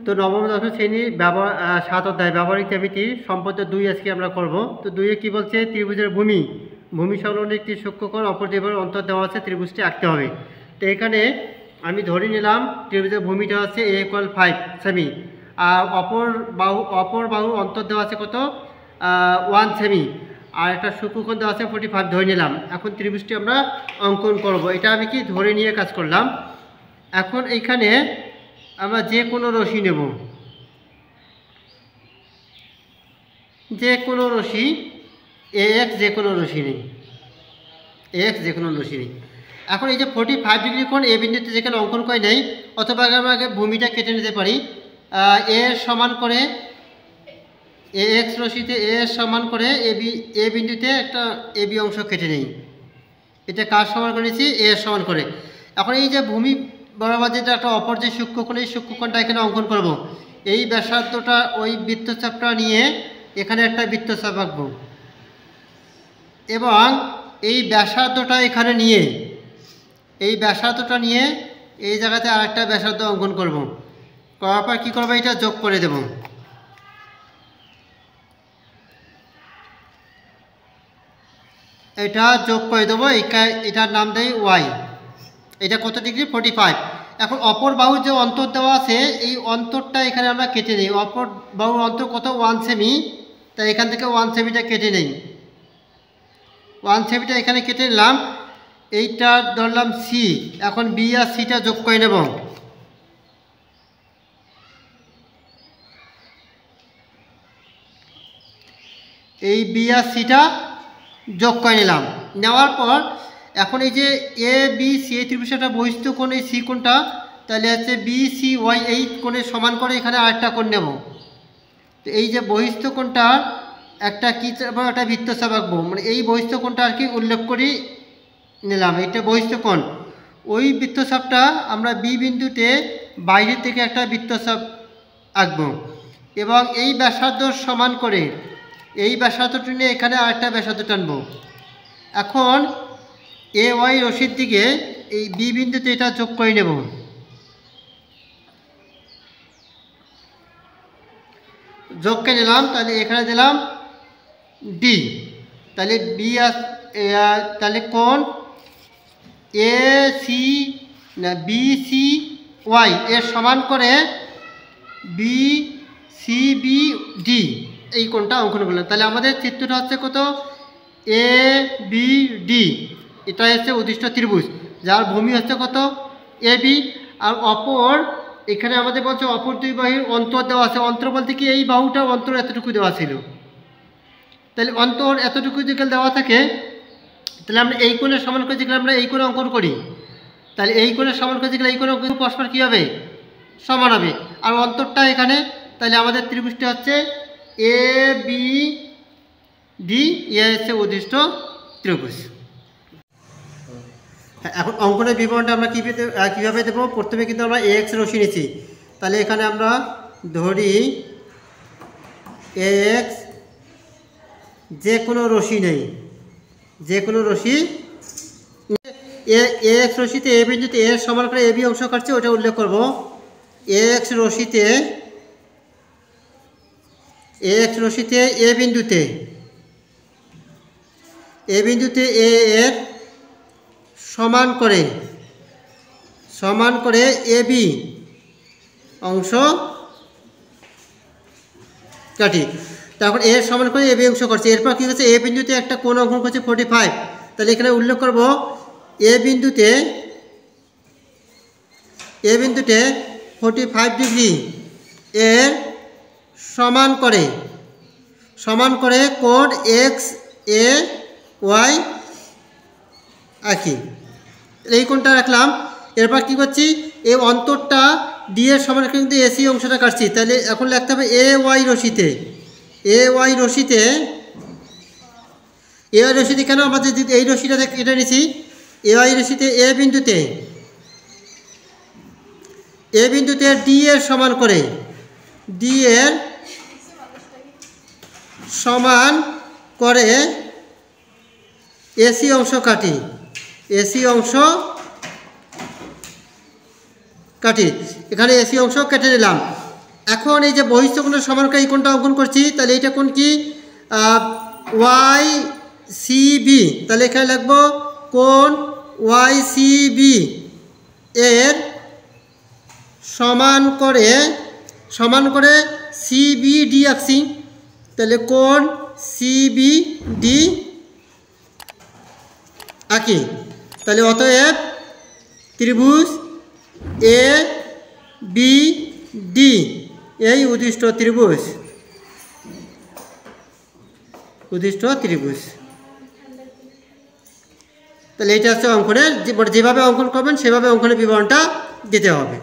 তো নবম দশম শ্রেণীর ব্যবহার 7 অধ্যায় ব্যবহারিক জ্যামিতি সম্পর্কে 2 আজকে আমরা করব। তো 2 কি বলছে, ত্রিভুজের ভূমি সংলগ্ন একটি সূক্ষ্মকোণ অপর ত্রিভুজের অন্তর দেওয়া আছে, ত্রিভুজটি আঁকতে হবে। তো এখানে আমি ধরে নিলাম ত্রিভুজের ভূমিটা হচ্ছে a = 5 সেমি, আর অপর বাহু অন্তর দেওয়া আছে কত 1 সেমি, আর একটা সূক্ষ্মকোণ দেওয়া আছে 45 ধরে নিলাম। এখন ত্রিভুজটি আমরা অঙ্কন করব। এটা আমি কি ধরে নিয়ে কাজ করলাম। এখন এইখানে আমরা যে কোনো রশি নেব, যে কোনো রশি AX, যে কোনো রশি নেই AX, যে কোনো রশি নেই। এখন এই যে 45 ডিগ্রি কোণ এ বিন্দুতে যেখানে অঙ্কন করে নেই, অথবা আমরা আগে ভূমিটা কেটে নিতে পারি। এ সমান করে AX রশিতে এ সমান করে এ বিন্দুতে একটা AB অংশ কেটে নেই। এটা কার সমান করেছি, এ সমান করে। এখন এই যে ভূমি বরাবর যেটা একটা অপর যে সূক্ষ্মকোণ, এই সূক্ষ্মকোণটা এখানে অঙ্কন করব। এই ব্যাসার্ধটা ওই বৃত্তচাপটা নিয়ে এখানে একটা বৃত্তচাপ আঁকবো, এবং এই ব্যাসার্ধটা এখানে নিয়ে এই জায়গাতে আরেকটা ব্যাসার্ধ অঙ্কন করব। করার পর কী করবো, এটা যোগ করে দেব। এটা যোগ করে দেবো, এটার নাম দেয় Y। এটা কত ডিগ্রি, 45। এখন অপর বাহুর যে অন্তর দেওয়া আছে, এই অন্তরটা এখানে আমরা কেটে নিই। অপর বাহুর অন্তর কত 1 সেমি, তাই এখান থেকে 1 সেমিটা কেটে নেই। 1 সেমিটা এখানে কেটে নিলাম। এইটা ধরলাম C। এখন B আর Cটা যোগ করে নেব। এই B আর Cটা যোগ করে নিলাম। নেওয়ার পর এখন এই যে ABC, এই ত্রিভুজটা বহিস্থ কোণ, এই C কোণটা, তাহলে হচ্ছে BCY, এই কোণের সমান করে এখানে আরেকটা কোণ নেব। তো এই যে বহিস্থ কোণটা একটা একটা বৃত্তচাপ আঁকবো, মানে এই বহিস্থ কোণটা আর কি উল্লেখ করি নিলাম। এটা বহিস্থ কোণ। ওই বৃত্তচাপটা আমরা B বিন্দুতে বাইরের থেকে একটা বৃত্তচাপ আঁকবো, এবং এই ব্যাসার্ধ সমান করে এই ব্যাসার্ধটা নিয়ে এখানে আরেকটা ব্যাসার্ধ টানবো। এখন AY রশির দিকে এই B বিন্দুতে এটা যোগ করে নেব। যোগ করে নিলাম, তাহলে এখানে দিলাম D। তাহলে তাহলে কোণ BCY এর সমান করে BCBD, এই কোণটা অঙ্কন করলাম। তাহলে আমাদের চিত্রটা হচ্ছে কত, ABD। এটা হচ্ছে উদ্দিষ্ট ত্রিভুজ, যার ভূমি হচ্ছে কত AB। আর অপর এখানে আমাদের বলছে অপর দুই বাহুর অন্তর দেওয়া আছে। অন্তর বলতে কি, এই বাহুটা অন্তর এতটুকু দেওয়া ছিল। তাহলে অন্তর এতটুকু যেখানে দেওয়া থাকে, তাহলে আমরা এই কোণের সমান করে যেখানে আমরা এই কোণে অঙ্কন করি, তাহলে এই কোণের সমান করে যেখানে এই কোণে পরস্পর কী হবে, সমান হবে। আর অন্তরটা এখানে, তাহলে আমাদের ত্রিভুজটা হচ্ছে ABD, এ হচ্ছে উদ্দিষ্ট ত্রিভুজ। এখন অঙ্কনের বিবরণটা আমরা কীভাবে দেবো। প্রথমে কিন্তু আমরা AX রশি নিয়েছি, তাহলে এখানে আমরা ধরি AX, যে কোনো রশি নেই, যে কোনো রশি AX রশিতে এ বিন্দুতে এর সমান করে AB অংশ কাটছে, ওটা উল্লেখ করব। AX রশিতে এ বিন্দুতে এ এর সমান করে AB অংশ কাটি। তারপর এর সমান করে AB অংশ করছে। এরপর কী হচ্ছে, এ বিন্দুতে একটা কোণ অঙ্কন করছে 45। তাহলে এখানে উল্লেখ করব এ বিন্দুতে 45 ডিগ্রি এর সমান করে কোণ XAY আঁকি। এই কোণটা রাখলাম। এরপর কী করছি, এই অন্তরটা D এর সমান কিন্তু AC অংশটা কাটছি। তাহলে এখন লিখতে হবে AY রশিতে কেন আমাদের এই রশিটা এটা নিছি, AY রশিতে এ বিন্দুতে D এর সমান করে AC অংশ কাটি। এখানে AC অংশ কেটে নিলাম। এখন এই যে বহিস্থ কোণের সমানকারী এই কোণটা অঙ্কন করছি, তাহলে এইটা কোণ কি ওয়াই সি বি, তাহলে এখানে লিখবো কোণ ওয়াই সি বি এর সমান করে সিবিডি আঁকছি, তাহলে কোণ সিবিডি আঁকি। তাহলে অতএব ত্রিভুজ এ বি ডি এই উদ্দিষ্ট ত্রিভুজ তাহলে এটা হচ্ছে অঙ্কনের, যেভাবে অঙ্কন করবেন সেভাবে অঙ্কনের বিবরণটা দিতে হবে।